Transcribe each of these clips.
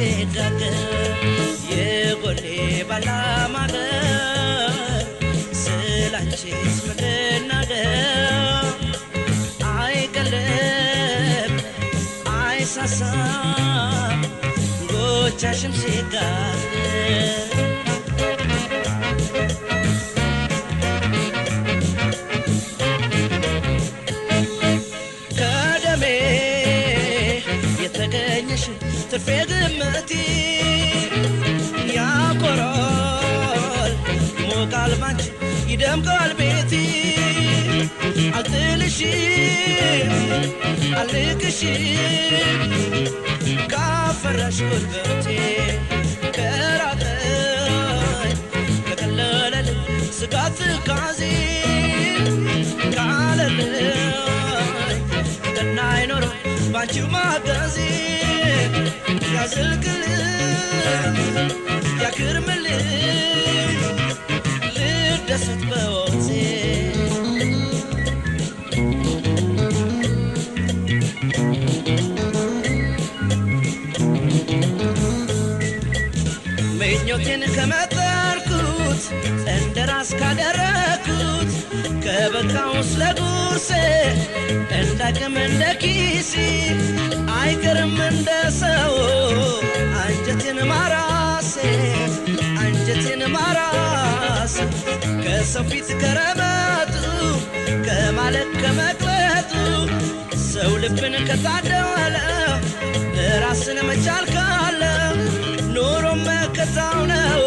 ሲጋገር የጎኔ ባላማገር ስላንቺስ ምንናገር አይቀልም አይሳሳም ጎቻሽም ሲጋገር ترفيق متي يا قرال مو قلبك يدم قلبيتي عدلشي عليكشي كافرش قلبتي كراتي ككلل سقات كازي كالل دناي نور بانشو ماغازي يا زلقل يا كرمل لدست بوتي ምኞቴን ከመጠርኩት እንደራስ ካደረኩት ከበቃው ስለጉርሴ እንዳቅም እንደኪሲ አይቀርም እንደሰው አንጀቴን ማራሴ ከሰው ፊት ከረመጡ ከማለት ከመቅበጡ ሰው ልብን ከታደለ ራስን መቻል ካለ ኑሮ መከታው ነው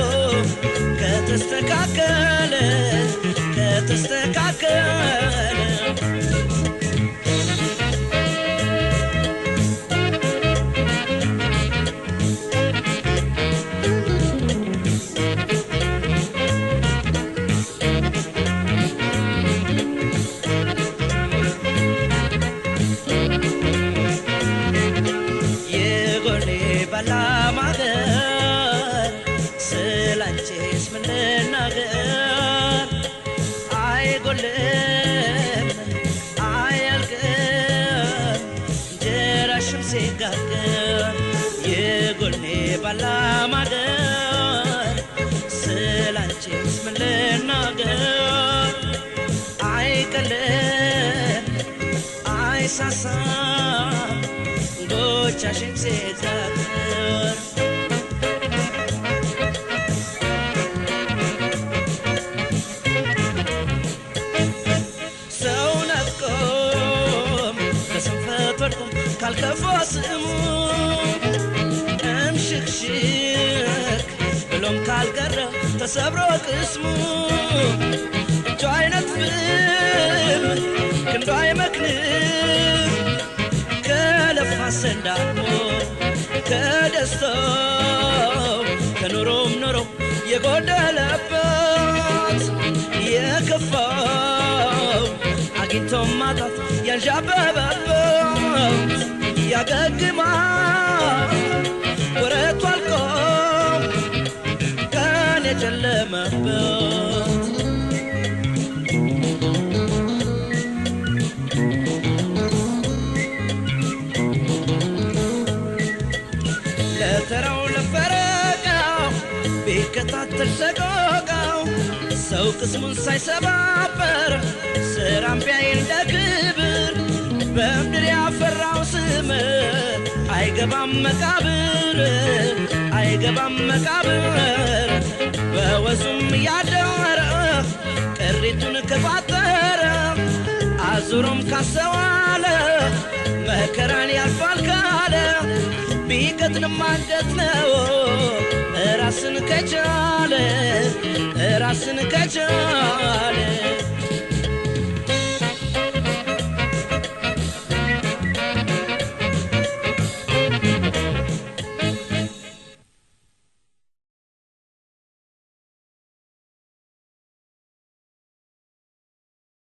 ከተስተካከለ ባላማገር ስላንቺስ ምን ልናገር አይቀልም አይሳሳም ጎቻሽን ሲጋገር ሰው ነቆም ከስንፈት ወድቆ ካልከፋ ስሙ ሽክ ብሎም ካልቀረ ተሰብሮ ቅስሙ እጁ አይነጥፍም ክንዱ አይመክንም ከለፋ ሰንዳሞ ከደስታው ከኑሮም ኑሮ የጎደለበት የከፋው አግኝቶም ማጣት ያንዣበበበት ያገግማል ወረቱ አልቆም ቀን የጨለመበት ለተራው ለፈረቃው ቢከታተል ሰቆቃው ሰው ቅስሙን ሳይሰባበር ስራም ቢያይ እንደ ክብር በምድር ያፈራው ስም አይገባም መቃብር በወዙም ያደረ ቅሪቱን ከፋጠረ አዙሮም ካሰዋለ መከራን ያልፋል ካለ ቢቀጥንም አንጀት ነው ራስን ከቻለ